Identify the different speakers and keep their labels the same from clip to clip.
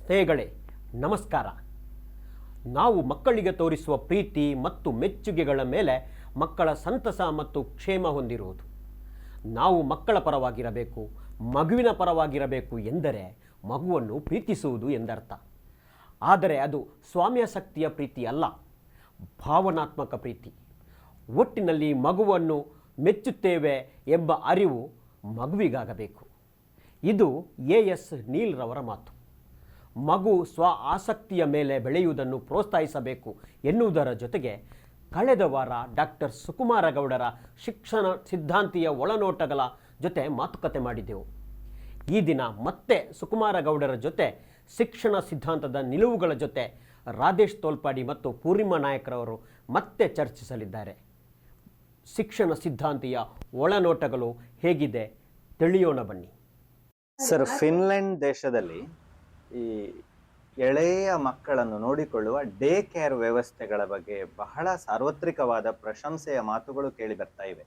Speaker 1: ಸ್ನೇಹಿತರೆ ನಮಸ್ಕಾರ. ನಾವು ಮಕ್ಕಳಿಗೆ ತೋರಿಸುವ ಪ್ರೀತಿ ಮತ್ತು ಮೆಚ್ಚುಗೆಗಳ ಮೇಲೆ ಮಕ್ಕಳ ಸಂತಸ ಮತ್ತು ಕ್ಷೇಮ ಹೊಂದಿರುವುದು. ನಾವು ಮಕ್ಕಳ ಪರವಾಗಿರಬೇಕು, ಮಗುವಿನ ಪರವಾಗಿರಬೇಕು ಎಂದರೆ ಮಗುವನ್ನು ಪ್ರೀತಿಸುವುದು ಎಂದರ್ಥ. ಆದರೆ ಅದು ಸ್ವಾಮ್ಯಾಸಕ್ತಿಯ ಪ್ರೀತಿ ಅಲ್ಲ, ಭಾವನಾತ್ಮಕ ಪ್ರೀತಿ. ಒಟ್ಟಿನಲ್ಲಿ ಮಗುವನ್ನು ಮೆಚ್ಚುತ್ತೇವೆ ಎಂಬ ಅರಿವು ಮಗುವಿಗಾಗಬೇಕು. ಇದು ಎಸ್ ನೀಲ್ ರವರ ಮಾತು. ಮಗು ಸ್ವ ಆಸಕ್ತಿಯ ಮೇಲೆ ಬೆಳೆಯುವುದನ್ನು ಪ್ರೋತ್ಸಾಹಿಸಬೇಕು ಎನ್ನುವುದರ ಜೊತೆಗೆ ಕಳೆದ ವಾರ ಡಾಕ್ಟರ್ ಸುಕುಮಾರ ಗೌಡರ ಶಿಕ್ಷಣ ಸಿದ್ಧಾಂತಿಯ ಒಳನೋಟಗಳ ಜೊತೆ ಮಾತುಕತೆ ಮಾಡಿದೆವು. ಈ ದಿನ ಮತ್ತೆ ಸುಕುಮಾರ ಗೌಡರ ಜೊತೆ ಶಿಕ್ಷಣ ಸಿದ್ಧಾಂತದ ನಿಲುವುಗಳ ಜೊತೆ ರಾಧೇಶ್ ತೋಲ್ಪಾಡಿ ಮತ್ತು ಪೂರ್ಣಿಮಾ ನಾಯಕರವರು ಮತ್ತೆ ಚರ್ಚಿಸಲಿದ್ದಾರೆ. ಶಿಕ್ಷಣ ಸಿದ್ಧಾಂತಿಯ ಒಳನೋಟಗಳು ಹೇಗಿದೆ ತಿಳಿಯೋಣ ಬನ್ನಿ.
Speaker 2: ಸರ್, ಫಿನ್ಲೆಂಡ್ ದೇಶದಲ್ಲಿ ಈ ಎಳೆಯ ಮಕ್ಕಳನ್ನು ನೋಡಿಕೊಳ್ಳುವ ಡೇ ಕೇರ್ ವ್ಯವಸ್ಥೆಗಳ ಬಗ್ಗೆ ಬಹಳ ಸಾರ್ವತ್ರಿಕವಾದ ಪ್ರಶಂಸೆಯ ಮಾತುಗಳು ಕೇಳಿ ಬರ್ತಾ ಇವೆ.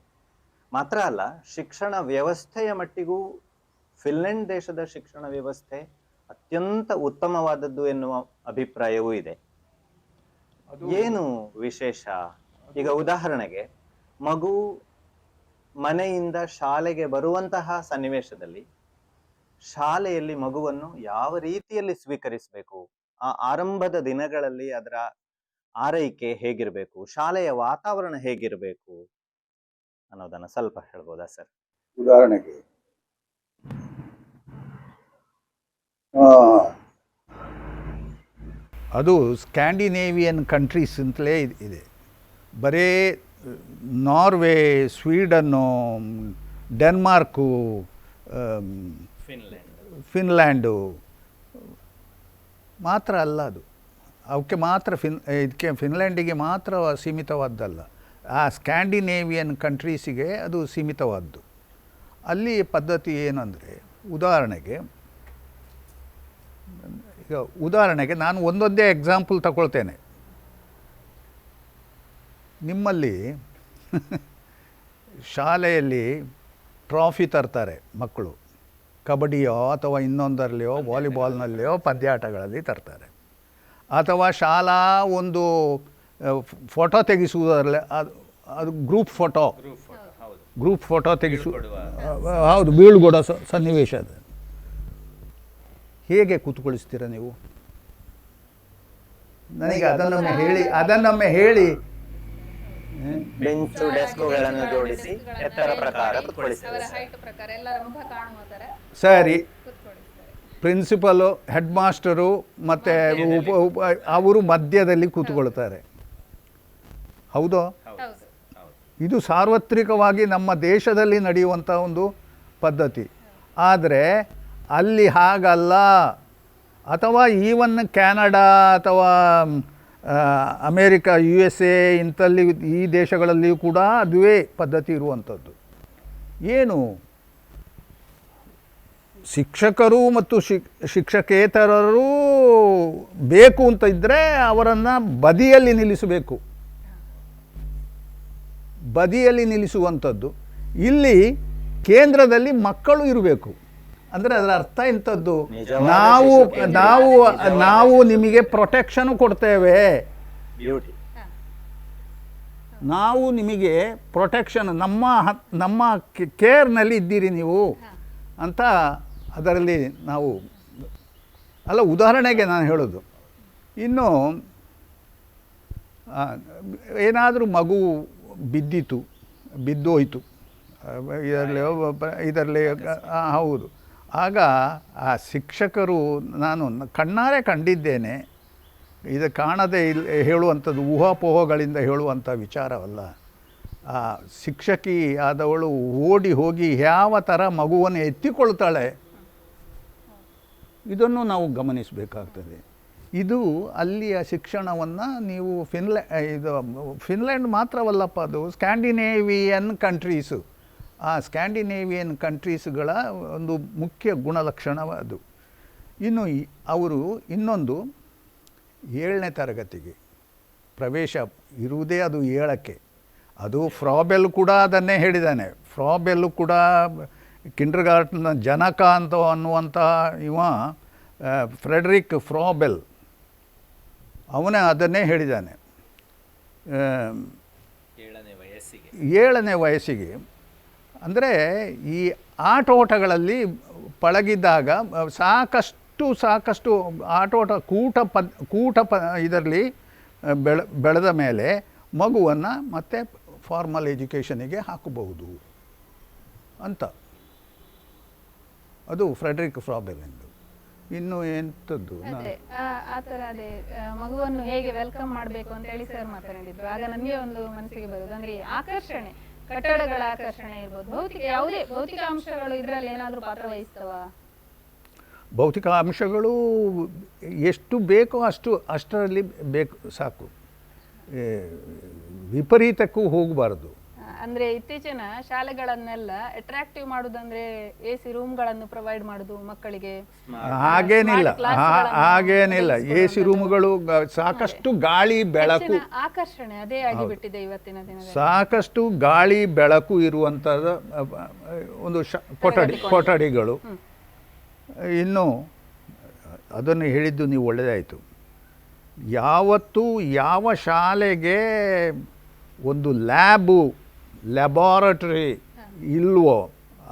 Speaker 2: ಮಾತ್ರ ಅಲ್ಲ, ಶಿಕ್ಷಣ ವ್ಯವಸ್ಥೆಯ ಮಟ್ಟಿಗೂ ಫಿನ್ಲೆಂಡ್ ದೇಶದ ಶಿಕ್ಷಣ ವ್ಯವಸ್ಥೆ ಅತ್ಯಂತ ಉತ್ತಮವಾದದ್ದು ಎನ್ನುವ ಅಭಿಪ್ರಾಯವೂ ಇದೆ. ಏನು ವಿಶೇಷ? ಈಗ ಉದಾಹರಣೆಗೆ, ಮಗು ಮನೆಯಿಂದ ಶಾಲೆಗೆ ಬರುವಂತಹ ಸನ್ನಿವೇಶದಲ್ಲಿ ಶಾಲೆಯಲ್ಲಿ ಮಗುವನ್ನು ಯಾವ ರೀತಿಯಲ್ಲಿ ಸ್ವೀಕರಿಸಬೇಕು, ಆ ಆರಂಭದ ದಿನಗಳಲ್ಲಿ ಅದರ ಆರೈಕೆ ಹೇಗಿರಬೇಕು, ಶಾಲೆಯ ವಾತಾವರಣ ಹೇಗಿರಬೇಕು ಅನ್ನೋದನ್ನ ಸ್ವಲ್ಪ ಹೇಳ್ಬೋದಾ ಸರ್?
Speaker 3: ಉದಾಹರಣೆಗೆ ಅದು ಸ್ಕ್ಯಾಂಡಿನೇವಿಯನ್ ಕಂಟ್ರೀಸ್ ಅಂತಲೇ ಇದೆ. ಬರೀ ನಾರ್ವೆ, ಸ್ವೀಡನ್ನು, ಡೆನ್ಮಾರ್ಕು, ಫಿನ್ಲ್ಯಾಂಡು ಮಾತ್ರ ಅಲ್ಲ. ಅದು ಅವಕ್ಕೆ ಮಾತ್ರ ಇದಕ್ಕೆ ಫಿನ್ಲ್ಯಾಂಡಿಗೆ ಮಾತ್ರ ಸೀಮಿತವಾದ್ದಲ್ಲ, ಆ ಸ್ಕ್ಯಾಂಡಿನೇವಿಯನ್ ಕಂಟ್ರೀಸಿಗೆ ಅದು ಸೀಮಿತವಾದ್ದು. ಅಲ್ಲಿ ಪದ್ಧತಿ ಏನಂದರೆ, ಉದಾಹರಣೆಗೆ ನಾನು ಒಂದೊಂದೇ ಎಕ್ಸಾಂಪಲ್ ತಗೊಳ್ತೇನೆ. ನಿಮ್ಮಲ್ಲಿ ಶಾಲೆಯಲ್ಲಿ ಟ್ರಾಫಿ ತರ್ತಾರೆ ಮಕ್ಕಳು, ಕಬಡ್ಡಿಯೋ ಅಥವಾ ಇನ್ನೊಂದರಲ್ಲಿಯೋ ವಾಲಿಬಾಲ್ನಲ್ಲಿಯೋ ಪಂದ್ಯಾಟಗಳಲ್ಲಿ ತರ್ತಾರೆ. ಅಥವಾ ಶಾಲಾ ಒಂದು ಫೋಟೋ ತೆಗೆಸುವುದರಲ್ಲಿ ಅದು ಗ್ರೂಪ್ ಫೋಟೋ ಹೌದು, ಬೀಳ್ಗೊಡೋ ಸನ್ನಿವೇಶ. ಅದು ಹೇಗೆ ಕೂತ್ಕೊಳಿಸ್ತೀರ ನೀವು? ನನಗೆ ಅದನ್ನೊಮ್ಮೆ ಹೇಳಿ.
Speaker 2: ಬೆಂಚು ಡೆಸ್ಕ್ಗಳನ್ನು ಜೋಡಿಸಿ ಎತ್ತರ ಪ್ರಕಾರ
Speaker 3: ಸರಿ, ಪ್ರಿನ್ಸಿಪಲು, ಹೆಡ್ ಮಾಸ್ಟರು ಮತ್ತು ಅವರು ಮಧ್ಯದಲ್ಲಿ ಕೂತ್ಕೊಳ್ತಾರೆ. ಹೌದು, ಇದು ಸಾರ್ವತ್ರಿಕವಾಗಿ ನಮ್ಮ ದೇಶದಲ್ಲಿ ನಡೆಯುವಂಥ ಒಂದು ಪದ್ಧತಿ. ಆದರೆ ಅಲ್ಲಿ ಹಾಗಲ್ಲ. ಅಥವಾ ಈವನ್ ಕ್ಯಾನಡಾ ಅಥವಾ ಅಮೇರಿಕಾ, USA ಇಂಥಲ್ಲಿ ಈ ದೇಶಗಳಲ್ಲಿಯೂ ಕೂಡ ಅದುವೇ ಪದ್ಧತಿ ಇರುವಂಥದ್ದು. ಏನು ಶಿಕ್ಷಕರು ಮತ್ತು ಶಿಕ್ಷಕೇತರರು ಬೇಕು ಅಂತ ಇದ್ದರೆ ಅವರನ್ನು ಬದಿಯಲ್ಲಿ ನಿಲ್ಲಿಸುವಂಥದ್ದು. ಇಲ್ಲಿ ಕೇಂದ್ರದಲ್ಲಿ ಮಕ್ಕಳು ಇರಬೇಕು. ಅಂದರೆ ಅದರ ಅರ್ಥ ಇಂಥದ್ದು, ನಾವು ನಿಮಗೆ ಪ್ರೊಟೆಕ್ಷನ್ ಕೊಡ್ತೇವೆ, ನಾವು ನಿಮಗೆ ಪ್ರೊಟೆಕ್ಷನ್, ನಮ್ಮ ಕೇರ್ನಲ್ಲಿ ಇದ್ದೀರಿ ನೀವು ಅಂತ ಅದರಲ್ಲಿ ನಾವು ಅಲ್ಲ. ಉದಾಹರಣೆಗೆ ನಾನು ಹೇಳೋದು, ಇನ್ನು ಏನಾದರೂ ಮಗು ಬಿದ್ದೋಯ್ತು ಇದರಲ್ಲಿ ಹೌದು, ಆಗ ಆ ಶಿಕ್ಷಕರು, ನಾನು ಕಣ್ಣಾರೆ ಕಂಡಿದ್ದೇನೆ, ಇದು ಕಾಣದೆ ಹೇಳುವಂಥದ್ದು, ಊಹಾಪೋಹಗಳಿಂದ ಹೇಳುವಂಥ ವಿಚಾರವಲ್ಲ. ಆ ಶಿಕ್ಷಕಿ ಆದವಳು ಓಡಿ ಹೋಗಿ ಯಾವ ಥರ ಮಗುವನ್ನು ಎತ್ತಿಕೊಳ್ತಾಳೆ, ಇದನ್ನು ನಾವು ಗಮನಿಸಬೇಕಾಗ್ತದೆ. ಇದು ಅಲ್ಲಿಯ ಶಿಕ್ಷಣವನ್ನು ನೀವು ಫಿನ್ಲ್ಯಾಂಡ್ ಮಾತ್ರವಲ್ಲಪ್ಪ, ಅದು ಸ್ಕ್ಯಾಂಡಿನೇವಿಯನ್ ಕಂಟ್ರೀಸು, ಆ ಸ್ಕ್ಯಾಂಡಿನೇವಿಯನ್ ಕಂಟ್ರೀಸ್ಗಳ ಒಂದು ಮುಖ್ಯ ಗುಣಲಕ್ಷಣ ಅದು. ಇನ್ನು ಅವರು ಇನ್ನೊಂದು 7ನೇ ತರಗತಿಗೆ ಪ್ರವೇಶ ಇರುವುದೇ ಅದು 7ಕ್ಕೆ. ಅದು ಫ್ರಾಬೆಲ್ ಕೂಡ ಅದನ್ನೇ ಹೇಳಿದ್ದಾನೆ. ಫ್ರಾಬೆಲ್ ಕೂಡ ಕಿಂಡರ್ಗಾರ್ಟನ್ನ ಜನಕ ಅಂತ ಅನ್ನುವಂಥ ಫ್ರೆಡರಿಕ್ ಫ್ರಾಬೆಲ್ ಅವನ ಅದನ್ನೇ ಹೇಳಿದ್ದಾನೆ. 7ನೇ ವಯಸ್ಸಿಗೆ ಅಂದರೆ ಈ ಆಟೋಟಗಳಲ್ಲಿ ಪಳಗಿದ್ದಾಗ ಸಾಕಷ್ಟು ಆಟೋಟ ಇದರಲ್ಲಿ ಬೆಳೆದ ಮೇಲೆ ಮಗುವನ್ನು ಮತ್ತೆ ಫಾರ್ಮಲ್ ಎಜುಕೇಷನಿಗೆ ಹಾಕಬಹುದು ಅಂತ. ಅದು ಫ್ರೆಡರಿಕ್ ಫ್ರಾಬೆಲ್ ಎಂದು. ಇನ್ನು ಎಂಥದ್ದು
Speaker 4: ಆ ಥರ ಅದೇ ಮಗುವನ್ನು ಹೇಗೆ ವೆಲ್ಕಮ್ ಮಾಡಬೇಕು ಅಂತ ಹೇಳಿ ಸರ್ ಮಾತನಾಡಿದ್ರು. ಆಗ ನನಗೆ ಒಂದು ಮನಸ್ಸಿಗೆ ಬರೋದು ಅಂದರೆ ಆಕರ್ಷಣೆ, ಕಟ್ಟಡಗಳ ಆಕರ್ಷಣೆ ಇರ್ಬೋದು, ಯಾವುದೇ ಭೌತಿಕ ಅಂಶಗಳು ಇದರಲ್ಲಿ ಏನಾದರೂ ಪಾತ್ರ ವಹಿಸ್ತವ?
Speaker 3: ಭೌತಿಕ ಅಂಶಗಳು ಎಷ್ಟು ಬೇಕೋ ಅಷ್ಟರಲ್ಲಿ ಬೇಕು, ಸಾಕು. ವಿಪರೀತಕ್ಕೂ ಹೋಗಬಾರ್ದು.
Speaker 4: ಅಂದರೆ ಇತ್ತೀಚಿನ ಶಾಲೆಗಳನ್ನೆಲ್ಲ ಅಟ್ರಾಕ್ಟಿವ್ ಮಾಡೋದಂದ್ರೆ AC ರೂಮ್ಗಳನ್ನು ಪ್ರೊವೈಡ್ ಮಾಡೋದು ಮಕ್ಕಳಿಗೆ.
Speaker 3: ಹಾಗೇನಿಲ್ಲ. AC ರೂಮ್ಗಳು, ಸಾಕಷ್ಟು ಗಾಳಿ ಬೆಳಕು,
Speaker 4: ಆಕರ್ಷಣೆ ಅದೇ ಆಗಿಬಿಟ್ಟಿದೆ ಇವತ್ತಿನ ದಿನದಲ್ಲಿ.
Speaker 3: ಸಾಕಷ್ಟು ಗಾಳಿ ಬೆಳಕು ಇರುವಂಥದ್ದು ಒಂದು ಕೊಠಡಿಗಳು. ಇನ್ನು ಅದನ್ನು ಹೇಳಿದ್ದು ನೀವು ಒಳ್ಳೆಯದಾಯಿತು. ಯಾವತ್ತೂ ಯಾವ ಶಾಲೆಗೆ ಒಂದು ಲ್ಯಾಬಾರಟರಿ ಇಲ್ವೋ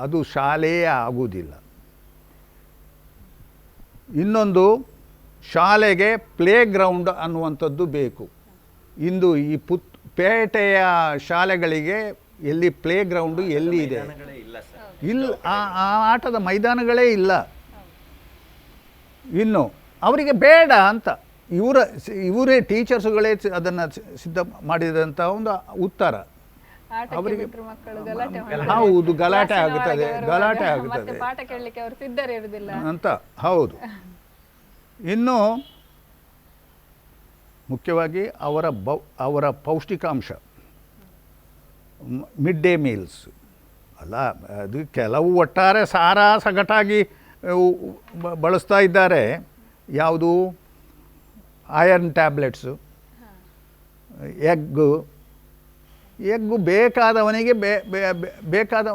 Speaker 3: ಅದು ಶಾಲೆಯೇ ಆಗುವುದಿಲ್ಲ. ಇನ್ನೊಂದು, ಶಾಲೆಗೆ ಪ್ಲೇ ಗ್ರೌಂಡ್ ಅನ್ನುವಂಥದ್ದು ಬೇಕು. ಇಂದು ಈ ಪೇಟೆಯ ಶಾಲೆಗಳಿಗೆ ಎಲ್ಲಿ ಪ್ಲೇ ಗ್ರೌಂಡು ಎಲ್ಲಿ ಇದೆ? ಇಲ್ಲ, ಆ ಆಟದ ಮೈದಾನಗಳೇ ಇಲ್ಲ. ಇನ್ನು ಅವರಿಗೆ ಬೇಡ ಅಂತ ಇವರೇ ಟೀಚರ್ಸ್ಗಳೇ ಅದನ್ನು ಸಿದ್ಧ ಮಾಡಿದಂಥ ಒಂದು ಉತ್ತರ. ಅವರಿಗೆ ಹೌದು, ಗಲಾಟೆ ಆಗುತ್ತದೆ
Speaker 4: ಪಾಠ ಕೇಳಲಿಕ್ಕೆ ಅವರು ಸಿದ್ಧರಿರುವುದಿಲ್ಲ
Speaker 3: ಅಂತ. ಹೌದು. ಇನ್ನು ಮುಖ್ಯವಾಗಿ ಅವರ ಪೌಷ್ಟಿಕಾಂಶ, ಮಿಡ್ ಡೇ ಮೀಲ್ಸ್ ಅಲ್ಲ, ಅದು ಕೆಲವು ಒಟ್ಟಾರೆ ಸಗಟಾಗಿ ಬಳಸ್ತಾ ಇದ್ದಾರೆ. ಯಾವುದು? ಐರನ್ ಟ್ಯಾಬ್ಲೆಟ್ಸು, ಎಗ್ಗು ಬೇಕಾದವನಿಗೆ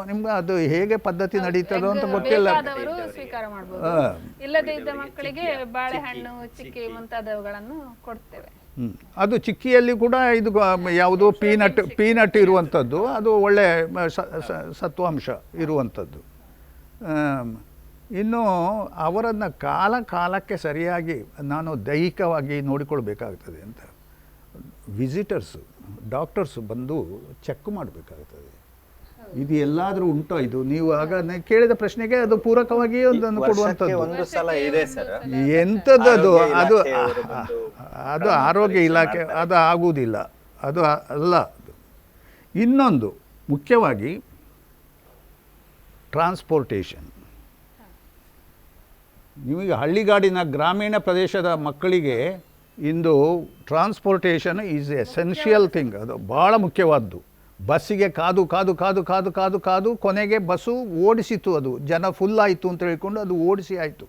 Speaker 3: ನಿಮ್ಗೆ ಅದು ಹೇಗೆ ಪದ್ಧತಿ ನಡೀತದೋ ಅಂತ ಗೊತ್ತಿಲ್ಲ.
Speaker 4: ಸ್ವೀಕಾರ ಮಾಡಬಹುದು, ಇಲ್ಲದೇ ಇದ್ದ ಮಕ್ಕಳಿಗೆ ಬಾಳೆಹಣ್ಣು, ಚಿಕ್ಕಿ ಮುಂತಾದವುಗಳನ್ನು ಕೊಡ್ತೇವೆ.
Speaker 3: ಅದು ಚಿಕ್ಕಿಯಲ್ಲಿ ಕೂಡ ಇದು ಯಾವುದು ಪೀನಟ್ ಇರುವಂಥದ್ದು, ಅದು ಒಳ್ಳೆ ಸತ್ವಾಂಶ ಇರುವಂಥದ್ದು. ಇನ್ನು ಅವರನ್ನು ಕಾಲಕ್ಕೆ ಸರಿಯಾಗಿ ನಾನು ದೈಹಿಕವಾಗಿ ನೋಡಿಕೊಳ್ಬೇಕಾಗ್ತದೆ ಅಂತ. ವಿಸಿಟರ್ಸು, ಡಾಕ್ಟರ್ಸು ಬಂದು ಚೆಕ್ ಮಾಡಬೇಕಾಗ್ತದೆ. ಇದು ಎಲ್ಲಾದರೂ ಉಂಟೋ? ಇದು ನೀವು ಆಗ ಕೇಳಿದ ಪ್ರಶ್ನೆಗೆ ಅದು ಪೂರಕವಾಗಿ ಒಂದನ್ನು ಕೊಡುವಂಥದ್ದು. ಎಂಥದ್ದು ಅದು ಆರೋಗ್ಯ ಇಲಾಖೆ ಅದು ಆಗುವುದಿಲ್ಲ, ಅದು ಅಲ್ಲ. ಇನ್ನೊಂದು ಮುಖ್ಯವಾಗಿ ಟ್ರಾನ್ಸ್ಪೋರ್ಟೇಷನ್. ನಿಮಗೆ ಹಳ್ಳಿಗಾಡಿನ ಗ್ರಾಮೀಣ ಪ್ರದೇಶದ ಮಕ್ಕಳಿಗೆ ಇಂದು ಟ್ರಾನ್ಸ್ಪೋರ್ಟೇಷನ್ ಈಸ್ ಎಸೆನ್ಷಿಯಲ್ ಥಿಂಗ್. ಅದು ಭಾಳ ಮುಖ್ಯವಾದ್ದು. ಬಸ್ಸಿಗೆ ಕಾದು ಕೊನೆಗೆ ಬಸ್ಸು ಓಡಿಸಿತು, ಅದು ಜನ ಫುಲ್ ಆಯಿತು ಅಂತ ಹೇಳ್ಕೊಂಡು ಅದು ಓಡಿಸಿ ಆಯಿತು.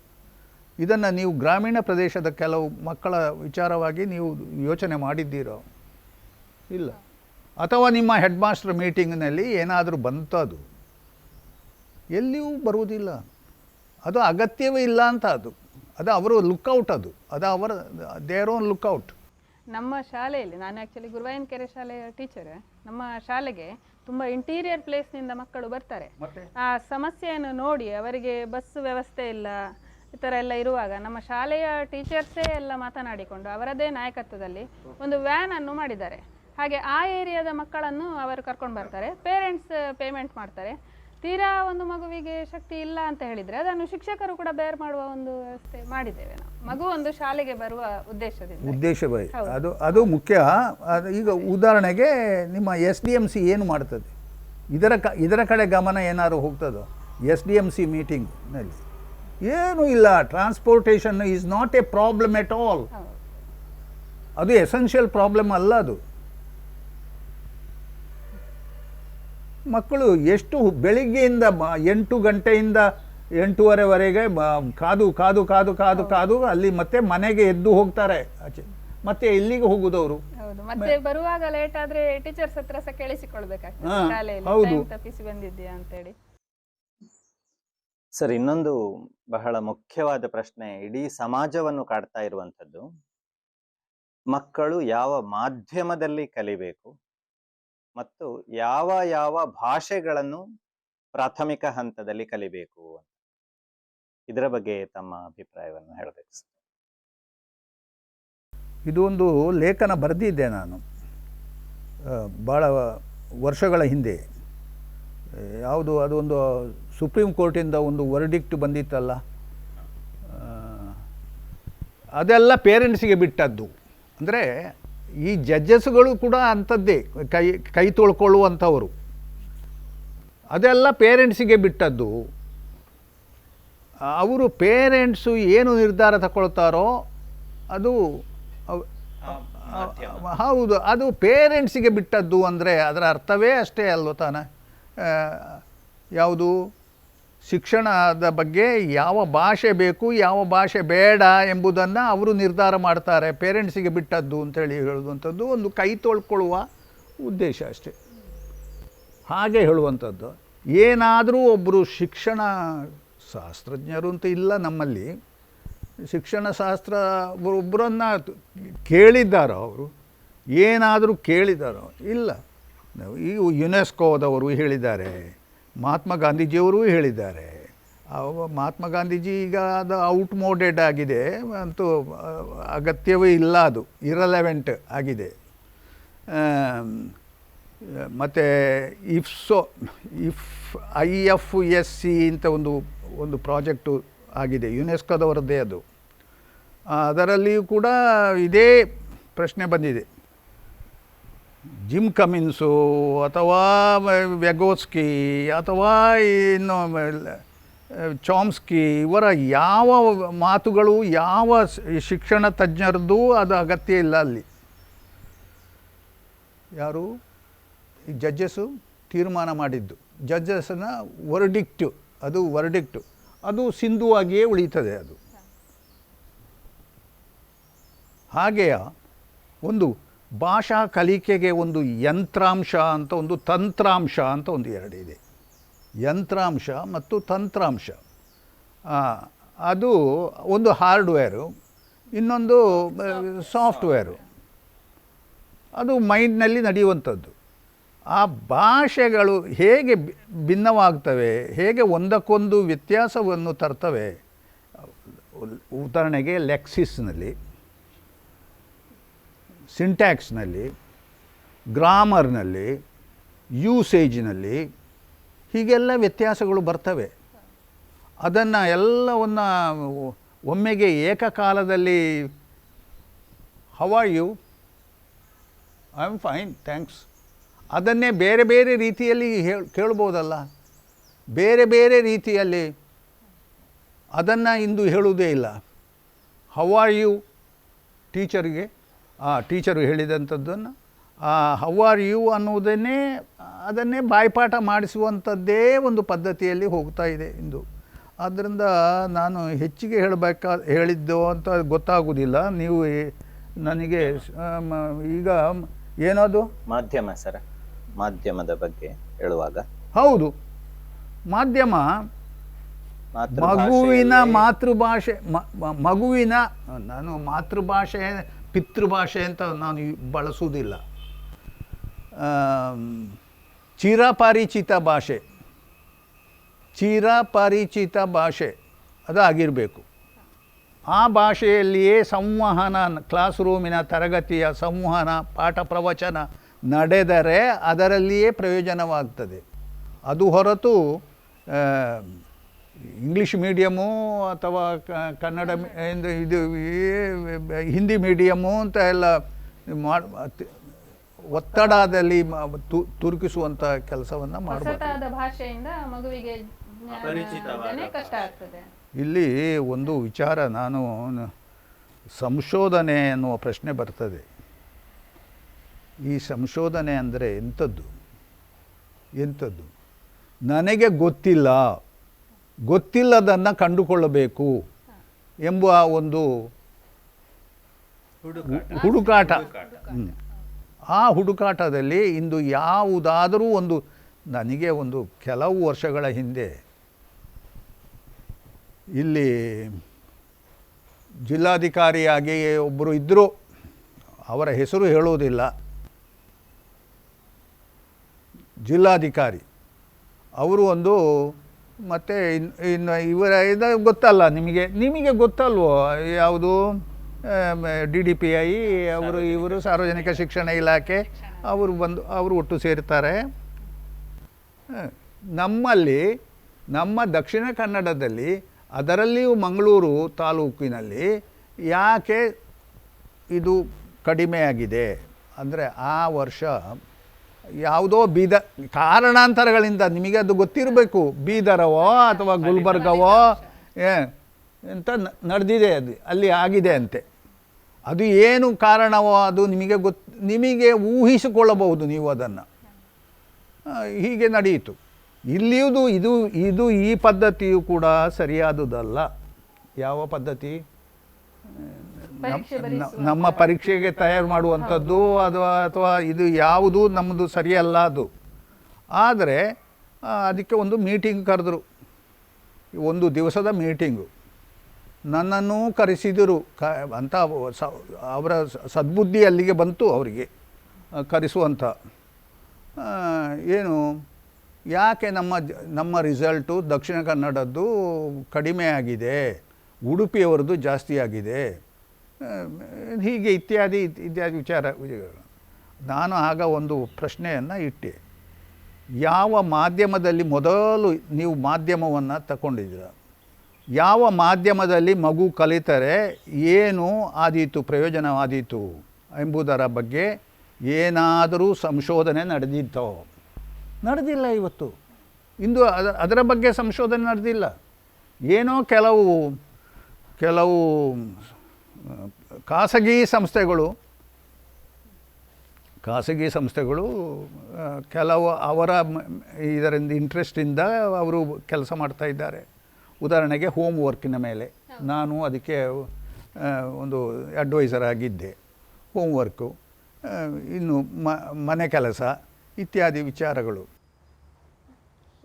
Speaker 3: ಇದನ್ನು ನೀವು ಗ್ರಾಮೀಣ ಪ್ರದೇಶದ ಕೆಲವು ಮಕ್ಕಳ ವಿಚಾರವಾಗಿ ನೀವು ಯೋಚನೆ ಮಾಡಿದ್ದೀರೋ? ಇಲ್ಲ. ಅಥವಾ ನಿಮ್ಮ ಹೆಡ್ ಮಾಸ್ಟರ್ ಮೀಟಿಂಗ್ನಲ್ಲಿ ಏನಾದರೂ ಬಂತು, ಅದು ಎಲ್ಲಿಯೂ ಬರುವುದಿಲ್ಲ. ಅದು ಅಗತ್ಯವೇ ಇಲ್ಲ ಅಂತ. ಅದು ಅವರು ಲುಕ್ಔಟ್, ಅದು ಅವರ ದೇರ್ ಓನ್ ಲುಕ್ಔಟ್.
Speaker 4: ನಮ್ಮ ಶಾಲೆಯಲ್ಲಿ, ನಾನು ಆ್ಯಕ್ಚುಲಿ ಗುರುವಾಯನಕೆರೆ ಶಾಲೆಯ ಟೀಚರ್, ನಮ್ಮ ಶಾಲೆಗೆ ತುಂಬ ಇಂಟೀರಿಯರ್ ಪ್ಲೇಸ್ನಿಂದ ಮಕ್ಕಳು ಬರ್ತಾರೆ. ಆ ಸಮಸ್ಯೆಯನ್ನು ನೋಡಿ ಅವರಿಗೆ ಬಸ್ ವ್ಯವಸ್ಥೆ ಇಲ್ಲ, ಈ ಥರ ಎಲ್ಲ ಇರುವಾಗ ನಮ್ಮ ಶಾಲೆಯ ಟೀಚರ್ಸೇ ಎಲ್ಲ ಮಾತನಾಡಿಕೊಂಡು ಅವರದೇ ನಾಯಕತ್ವದಲ್ಲಿ ಒಂದು ವ್ಯಾನನ್ನು ಮಾಡಿದ್ದಾರೆ. ಹಾಗೆ ಆ ಏರಿಯಾದ ಮಕ್ಕಳನ್ನು ಅವರು ಕರ್ಕೊಂಡು ಬರ್ತಾರೆ, ಪೇರೆಂಟ್ಸ್ ಪೇಮೆಂಟ್ ಮಾಡ್ತಾರೆ. ತೀರಾ ಒಂದು ಮಗುವಿಗೆ ಶಕ್ತಿ ಇಲ್ಲ ಅಂತ ಹೇಳಿದರೆ ಅದನ್ನು ಶಿಕ್ಷಕರು ಕೂಡ ಬೇರ್ ಮಾಡುವ ಒಂದು ವ್ಯವಸ್ಥೆ ಮಾಡಿದ್ದೇವೆ ನಾವು, ಮಗು ಒಂದು ಶಾಲೆಗೆ ಬರುವ ಉದ್ದೇಶವೇ
Speaker 3: ಅದು ಮುಖ್ಯ. ಈಗ ಉದಾಹರಣೆಗೆ ನಿಮ್ಮ SDMC ಏನು ಮಾಡ್ತದೆ? ಇದರ ಕಡೆ ಗಮನ ಏನಾದ್ರು ಹೋಗ್ತದೋ? SDMC ಮೀಟಿಂಗ್ನಲ್ಲಿ ಏನೂ ಇಲ್ಲ. Transportation is not A problem at all. ಅದು ಎಸೆನ್ಷಿಯಲ್ ಪ್ರಾಬ್ಲಮ್ ಅಲ್ಲ. ಅದು ಮಕ್ಕಳು ಎಷ್ಟು ಬೆಳಿಗ್ಗೆಯಿಂದ 8 ಗಂಟೆಯಿಂದ 8:30ವರೆಗೆ ಕಾದು ಅಲ್ಲಿ ಮತ್ತೆ ಮನೆಗೆ ಎದ್ದು ಹೋಗ್ತಾರೆ ಆಚೆ. ಮತ್ತೆ ಎಲ್ಲಿಗೆ ಹೋಗುದವರು?
Speaker 4: ಮತ್ತೆ ಬರುವಾಗ ಲೇಟ್ ಆದ್ರೆ ಟೀಚರ್ಸ್ ಹತ್ರ ಸಹ ಕೇಳಿಸಿಕೊಳ್ಬೇಕಾಗ್ತದೆ, ಶಾಲೆಯಲ್ಲಿ ತಪ್ಪಿಸಿ ಬಂದಿದ್ಯಾ ಅಂತ ಹೇಳಿ.
Speaker 2: ಸರ್, ಇನ್ನೊಂದು ಬಹಳ ಮುಖ್ಯವಾದ ಪ್ರಶ್ನೆ ಇಡೀ ಸಮಾಜವನ್ನು ಕಾಡ್ತಾ ಇರುವಂಥದ್ದು, ಮಕ್ಕಳು ಯಾವ ಮಾಧ್ಯಮದಲ್ಲಿ ಕಲಿಬೇಕು ಮತ್ತು ಯಾವ ಯಾವ ಭಾಷೆಗಳನ್ನು ಪ್ರಾಥಮಿಕ ಹಂತದಲ್ಲಿ ಕಲಿಬೇಕು ಅಂತ. ಇದರ ಬಗ್ಗೆ ತಮ್ಮ ಅಭಿಪ್ರಾಯವನ್ನು ಹೇಳಬೇಕು ಸರ್.
Speaker 3: ಇದು ಒಂದು ಲೇಖನ ಬರೆದಿದ್ದೆ ನಾನು ಭಾಳ ವರ್ಷಗಳ ಹಿಂದೆ. ಯಾವುದು ಅದೊಂದು ಸುಪ್ರೀಂ ಕೋರ್ಟಿಂದ ಒಂದು ವರ್ಡಿಕ್ಟ್ ಬಂದಿತ್ತಲ್ಲ, ಅದೆಲ್ಲ ಪೇರೆಂಟ್ಸಿಗೆ ಬಿಟ್ಟದ್ದು. ಅಂದರೆ ಈ ಜಡ್ಜಸ್ಗಳು ಕೂಡ ಅಂಥದ್ದೇ, ಕೈ ತೊಳ್ಕೊಳ್ಳುವಂಥವರು. ಅದೆಲ್ಲ ಪೇರೆಂಟ್ಸಿಗೆ ಬಿಟ್ಟದ್ದು. ಅವರು ಪೇರೆಂಟ್ಸು ಏನು ನಿರ್ಧಾರ ತಗೊಳ್ತಾರೋ ಅದು ಹೌದು, ಅದು ಪೇರೆಂಟ್ಸಿಗೆ ಬಿಟ್ಟದ್ದು. ಅಂದರೆ ಅದರ ಅರ್ಥವೇ ಅಷ್ಟೇ ಅಲ್ವ ತಾನೆ. ಯಾವುದು ಶಿಕ್ಷಣದ ಬಗ್ಗೆ ಯಾವ ಭಾಷೆ ಬೇಕು ಯಾವ ಭಾಷೆ ಬೇಡ ಎಂಬುದನ್ನು ಅವರು ನಿರ್ಧಾರ ಮಾಡ್ತಾರೆ. ಪೇರೆಂಟ್ಸಿಗೆ ಬಿಟ್ಟದ್ದು ಅಂತೇಳಿ ಹೇಳುವಂಥದ್ದು ಒಂದು ಕೈ ತೊಳ್ಕೊಳ್ಳುವ ಉದ್ದೇಶ ಅಷ್ಟೇ. ಹಾಗೆ ಹೇಳುವಂಥದ್ದು. ಏನಾದರೂ ಒಬ್ಬರು ಶಿಕ್ಷಣ ಶಾಸ್ತ್ರಜ್ಞರು ಅಂತ ಇಲ್ಲ ನಮ್ಮಲ್ಲಿ, ಶಿಕ್ಷಣ ಶಾಸ್ತ್ರ ಒಬ್ಬರನ್ನು ಕೇಳಿದ್ದಾರೋ, ಅವರು ಏನಾದರೂ ಕೇಳಿದ್ದಾರೋ ಇಲ್ಲ. ಈಗ ಯುನೆಸ್ಕೋದವರು ಹೇಳಿದ್ದಾರೆ, ಮಹಾತ್ಮ ಗಾಂಧೀಜಿಯವರೂ ಹೇಳಿದ್ದಾರೆ. ಮಹಾತ್ಮ ಗಾಂಧೀಜಿ ಈಗ ಅದು ಔಟ್ಮೋಡೆಡ್ ಆಗಿದೆ, ಅಂತೂ ಅಗತ್ಯವೇ ಇಲ್ಲ, ಅದು ಇರಲೆವೆಂಟ್ ಆಗಿದೆ. ಮತ್ತು IFSC ಅಂತ ಒಂದು ಪ್ರಾಜೆಕ್ಟು ಆಗಿದೆ, ಯುನೆಸ್ಕೋದವರದ್ದೇ ಅದು. ಅದರಲ್ಲಿಯೂ ಕೂಡ ಇದೇ ಪ್ರಶ್ನೆ ಬಂದಿದೆ. ಜಿಮ್ ಕಮಿನ್ಸು ಅಥವಾ ವ್ಯಗೋಸ್ಕಿ ಅಥವಾ ಇನ್ನು ಚಾಮ್ಸ್ಕಿ ಇವರ ಯಾವ ಮಾತುಗಳು ಯಾವ ಶಿಕ್ಷಣ ತಜ್ಞರದ್ದು ಅದು ಅಗತ್ಯ ಇಲ್ಲ ಅಲ್ಲಿ. ಯಾರು ಈ ಜಡ್ಜಸ್ಸು ತೀರ್ಮಾನ ಮಾಡಿದ್ದು, ಜಡ್ಜಸ್ನ ವರ್ಡಿಕ್ಟು, ಅದು ಸಿಂಧುವಾಗಿಯೇ ಉಳೀತದೆ. ಅದು ಹಾಗೆಯೇ ಒಂದು ಭಾಷಾ ಕಲಿಕೆಗೆ ಒಂದು ಯಂತ್ರಾಂಶ ಅಂತ ಒಂದು ತಂತ್ರಾಂಶ ಅಂತ ಒಂದು ಎರಡಿದೆ. ಯಂತ್ರಾಂಶ ಮತ್ತು ತಂತ್ರಾಂಶ. ಅದು ಒಂದು ಹಾರ್ಡ್ವೇರು, ಇನ್ನೊಂದು ಸಾಫ್ಟ್ವೇರು. ಅದು ಮೈಂಡ್ನಲ್ಲಿ ನಡೆಯುವಂಥದ್ದು. ಆ ಭಾಷೆಗಳು ಹೇಗೆ ಭಿನ್ನವಾಗ್ತವೆ, ಹೇಗೆ ಒಂದಕ್ಕೊಂದು ವ್ಯತ್ಯಾಸವನ್ನು ತರ್ತವೆ. ಉದಾಹರಣೆಗೆ ಲೆಕ್ಸಿಸ್ನಲ್ಲಿ, ಸಿಂಟ್ಯಾಕ್ಸ್ನಲ್ಲಿ, ಗ್ರಾಮರ್ನಲ್ಲಿ, ಯೂಸೇಜ್ನಲ್ಲಿ ಹೀಗೆಲ್ಲ ವ್ಯತ್ಯಾಸಗಳು ಬರ್ತವೆ. ಅದನ್ನು ಎಲ್ಲವನ್ನು ಒಮ್ಮೆಗೆ ಏಕಕಾಲದಲ್ಲಿ how are you, I am fine thanks, ಅದನ್ನೇ ಬೇರೆ ಬೇರೆ ರೀತಿಯಲ್ಲಿ ಕೇಳ್ಬೋದಲ್ಲ. ಬೇರೆ ಬೇರೆ ರೀತಿಯಲ್ಲಿ ಅದನ್ನು ಇಂದು ಹೇಳುವುದೇ ಇಲ್ಲ. ಹೌ ಆರ್ ಯು ಟೀಚರಿಗೆ, ಟೀಚರು ಹೇಳಿದಂಥದ್ದನ್ನು ಹೌ ಆರ್ ಯು ಅನ್ನುವುದನ್ನೇ ಅದನ್ನೇ ಬಾಯ್ಪಾಠ ಮಾಡಿಸುವಂಥದ್ದೇ ಒಂದು ಪದ್ಧತಿಯಲ್ಲಿ ಹೋಗ್ತಾ ಇದೆ ಇಂದು. ಆದ್ದರಿಂದ ನಾನು ಹೆಚ್ಚಿಗೆ ಹೇಳಿದ್ದು ಅಂತ ಗೊತ್ತಾಗೋದಿಲ್ಲ. ನೀವು ನನಗೆ ಈಗ ಏನದು
Speaker 2: ಮಾಧ್ಯಮ ಸರ್, ಮಾಧ್ಯಮದ ಬಗ್ಗೆ ಹೇಳುವಾಗ
Speaker 3: ಹೌದು, ಮಾಧ್ಯಮ ಮಗುವಿನ ಮಾತೃಭಾಷೆ, ಮಗುವಿನ, ನಾನು ಮಾತೃಭಾಷೆ ಪಿತೃಭಾಷೆ ಅಂತ ನಾನು ಬಳಸುವುದಿಲ್ಲ. ಚಿರಪರಿಚಿತ ಭಾಷೆ ಅದು ಆಗಿರಬೇಕು. ಆ ಭಾಷೆಯಲ್ಲಿಯೇ ಸಂವಹನ, ಕ್ಲಾಸ್ ರೂಮಿನ ತರಗತಿಯ ಸಂವಹನ, ಪಾಠ ಪ್ರವಚನ ನಡೆದರೆ ಅದರಲ್ಲಿಯೇ ಪ್ರಯೋಜನವಾಗ್ತದೆ. ಅದು ಹೊರತು ಇಂಗ್ಲೀಷ್ ಮೀಡಿಯಮ್ಮು ಅಥವಾ ಕನ್ನಡ ಇದು ಹಿಂದಿ ಮೀಡಿಯಮ್ಮು ಅಂತ ಎಲ್ಲ ಒತ್ತಡದಲ್ಲಿ ತುರುಕಿಸುವಂಥ ಕೆಲಸವನ್ನು ಮಾಡಬಾರ್ದು.
Speaker 4: ಭಾಷೆಯಿಂದ ಮಗುವಿಗೆ ಕಷ್ಟ ಆಗ್ತದೆ.
Speaker 3: ಇಲ್ಲಿ ಒಂದು ವಿಚಾರ, ನಾನು ಸಂಶೋಧನೆ ಎನ್ನುವ ಪ್ರಶ್ನೆ ಬರ್ತದೆ. ಈ ಸಂಶೋಧನೆ ಅಂದರೆ ಎಂಥದ್ದು? ನನಗೆ ಗೊತ್ತಿಲ್ಲದನ್ನು ಕಂಡುಕೊಳ್ಳಬೇಕು ಎಂಬ ಒಂದು ಹುಡುಕಾಟ. ಆ ಹುಡುಕಾಟದಲ್ಲಿ ಇಂದು ಯಾವುದಾದರೂ ಒಂದು, ನನಗೆ ಒಂದು ಕೆಲವು ವರ್ಷಗಳ ಹಿಂದೆ ಇಲ್ಲಿ ಜಿಲ್ಲಾಧಿಕಾರಿಯಾಗಿ ಒಬ್ಬರು ಇದ್ದರು, ಅವರ ಹೆಸರು ಹೇಳುವುದಿಲ್ಲ. ಜಿಲ್ಲಾಧಿಕಾರಿ ಅವರು ಒಂದು, ಮತ್ತು ಇನ್ನು ಇವರ ಇದು ಗೊತ್ತಲ್ಲ ನಿಮಗೆ ಗೊತ್ತಲ್ವೋ ಯಾವುದು DDPI ಇವರು ಸಾರ್ವಜನಿಕ ಶಿಕ್ಷಣ ಇಲಾಖೆ ಅವರು ಒಟ್ಟು ಸೇರ್ತಾರೆ. ನಮ್ಮ ದಕ್ಷಿಣ ಕನ್ನಡದಲ್ಲಿ, ಅದರಲ್ಲಿಯೂ ಮಂಗಳೂರು ತಾಲೂಕಿನಲ್ಲಿ ಯಾಕೆ ಇದು ಕಡಿಮೆಯಾಗಿದೆ ಅಂದರೆ, ಆ ವರ್ಷ ಯಾವುದೋ ಕಾರಣಾಂತರಗಳಿಂದ, ನಿಮಗೆ ಅದು ಗೊತ್ತಿರಬೇಕು, ಬೀದರವೋ ಅಥವಾ ಗುಲ್ಬರ್ಗವೋ ಅಂತ ನಡೆದಿದೆ, ಅದು ಅಲ್ಲಿ ಆಗಿದೆ ಅಂತೆ. ಅದು ಏನು ಕಾರಣವೋ ಅದು ನಿಮಗೆ ಊಹಿಸಿಕೊಳ್ಳಬಹುದು ನೀವು ಅದನ್ನು. ಹೀಗೆ ನಡೆಯಿತು. ಇಲ್ಲಿಯುವುದು ಇದು ಈ ಪದ್ಧತಿಯು ಕೂಡ ಸರಿಯಾದುದಲ್ಲ. ಯಾವ ಪದ್ಧತಿ? ನಮ್ಮ ಪರೀಕ್ಷೆಗೆ ತಯಾರು ಮಾಡುವಂಥದ್ದು ಅಥವಾ ಇದು ಯಾವುದು ನಮ್ಮದು ಸರಿಯಲ್ಲ ಅದು. ಆದರೆ ಅದಕ್ಕೆ ಒಂದು ಮೀಟಿಂಗ್ ಕರೆದರು, ಒಂದು ದಿವಸದ ಮೀಟಿಂಗು. ನನ್ನನ್ನು ಕರೆಸಿದರು ಅಂತ ಅವರ ಸದ್ಬುದ್ಧಿ ಅಲ್ಲಿಗೆ ಬಂತು ಅವರಿಗೆ ಕರೆಸುವಂಥ. ಏನು, ಯಾಕೆ ನಮ್ಮ ರಿಸಲ್ಟು ದಕ್ಷಿಣ ಕನ್ನಡದ್ದು ಕಡಿಮೆ ಆಗಿದೆ, ಉಡುಪಿಯವರದ್ದು ಜಾಸ್ತಿ ಆಗಿದೆ, ಹೀಗೆ ಇತ್ಯಾದಿ ವಿಚಾರಗಳು. ನಾನು ಆಗ ಒಂದು ಪ್ರಶ್ನೆಯನ್ನು ಇಟ್ಟೆ, ಯಾವ ಮಾಧ್ಯಮದಲ್ಲಿ ಮೊದಲು ನೀವು ಮಾಧ್ಯಮವನ್ನು ತಗೊಂಡಿದ್ದೀರ? ಯಾವ ಮಾಧ್ಯಮದಲ್ಲಿ ಮಗು ಕಲಿತರೆ ಏನು ಆದೀತು, ಪ್ರಯೋಜನವಾದೀತು ಎಂಬುದರ ಬಗ್ಗೆ ಏನಾದರೂ ಸಂಶೋಧನೆ ನಡೆದಿತ್ತೋ? ನಡೆದಿಲ್ಲ. ಇವತ್ತು ಇಂದು ಅದರ ಬಗ್ಗೆ ಸಂಶೋಧನೆ ನಡೆದಿಲ್ಲ. ಏನೋ ಕೆಲವು ಖಾಸಗಿ ಸಂಸ್ಥೆಗಳು ಕೆಲವು ಅವರ ಇದರಿಂದ ಇಂಟ್ರೆಸ್ಟಿಂದ ಅವರು ಕೆಲಸ ಮಾಡ್ತಾ ಇದ್ದಾರೆ. ಉದಾಹರಣೆಗೆ ಹೋಮ್ ವರ್ಕಿನ ಮೇಲೆ ನಾನು ಅದಕ್ಕೆ ಒಂದು ಅಡ್ವೈಸರ್ ಆಗಿದ್ದೆ. ಹೋಮ್ ವರ್ಕು, ಇನ್ನು ಮನೆ ಕೆಲಸ ಇತ್ಯಾದಿ ವಿಚಾರಗಳು.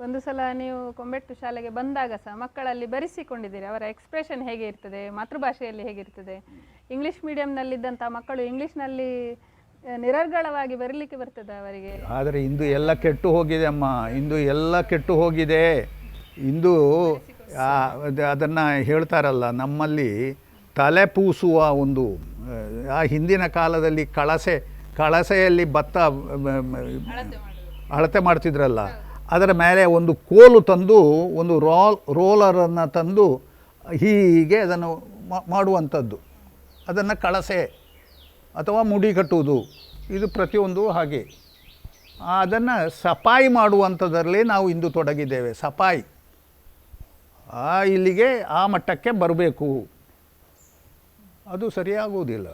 Speaker 4: ಒಂದು ಸಲ ನೀವು ಕೊಂಬೆಟ್ಟು ಶಾಲೆಗೆ ಬಂದಾಗ ಸಹ ಮಕ್ಕಳಲ್ಲಿ ಬರೆಸಿಕೊಂಡಿದ್ದೀರಿ, ಅವರ ಎಕ್ಸ್ಪ್ರೆಷನ್ ಹೇಗೆ ಇರ್ತದೆ, ಮಾತೃಭಾಷೆಯಲ್ಲಿ ಹೇಗಿರ್ತದೆ. ಇಂಗ್ಲೀಷ್ ಮೀಡಿಯಂನಲ್ಲಿದ್ದಂಥ ಮಕ್ಕಳು ಇಂಗ್ಲೀಷ್ನಲ್ಲಿ ನಿರರ್ಗಳವಾಗಿ ಬರಲಿಕ್ಕೆ ಬರ್ತದೆ ಅವರಿಗೆ.
Speaker 3: ಆದರೆ ಇಂದು ಎಲ್ಲ ಕೆಟ್ಟು ಹೋಗಿದೆ ಅಮ್ಮ, ಇಂದು ಎಲ್ಲ ಕೆಟ್ಟು ಹೋಗಿದೆ. ಇಂದು ಅದನ್ನು ಹೇಳ್ತಾರಲ್ಲ, ನಮ್ಮಲ್ಲಿ ತಲೆ ಪೂಸುವ ಒಂದು, ಆ ಹಿಂದಿನ ಕಾಲದಲ್ಲಿ ಕಳಸೆಯಲ್ಲಿ ಭತ್ತ ಅಳತೆ ಮಾಡ್ತಿದ್ರಲ್ಲ, ಅದರ ಮೇಲೆ ಒಂದು ಕೋಲು ತಂದು, ಒಂದು ರೋಲರನ್ನು ತಂದು ಹೀಗೆ ಅದನ್ನು ಮಾಡುವಂಥದ್ದು, ಅದನ್ನು ಕಳಸೆ ಅಥವಾ ಮುಡಿ ಕಟ್ಟುವುದು, ಇದು ಪ್ರತಿಯೊಂದು ಹಾಗೆ. ಅದನ್ನು ಸಫಾಯಿ ಮಾಡುವಂಥದ್ರಲ್ಲಿ ನಾವು ಇಂದು ತೊಡಗಿದ್ದೇವೆ. ಸಫಾಯಿ ಇಲ್ಲಿಗೆ ಆ ಮಟ್ಟಕ್ಕೆ ಬರಬೇಕು, ಅದು ಸರಿಯಾಗುವುದಿಲ್ಲ.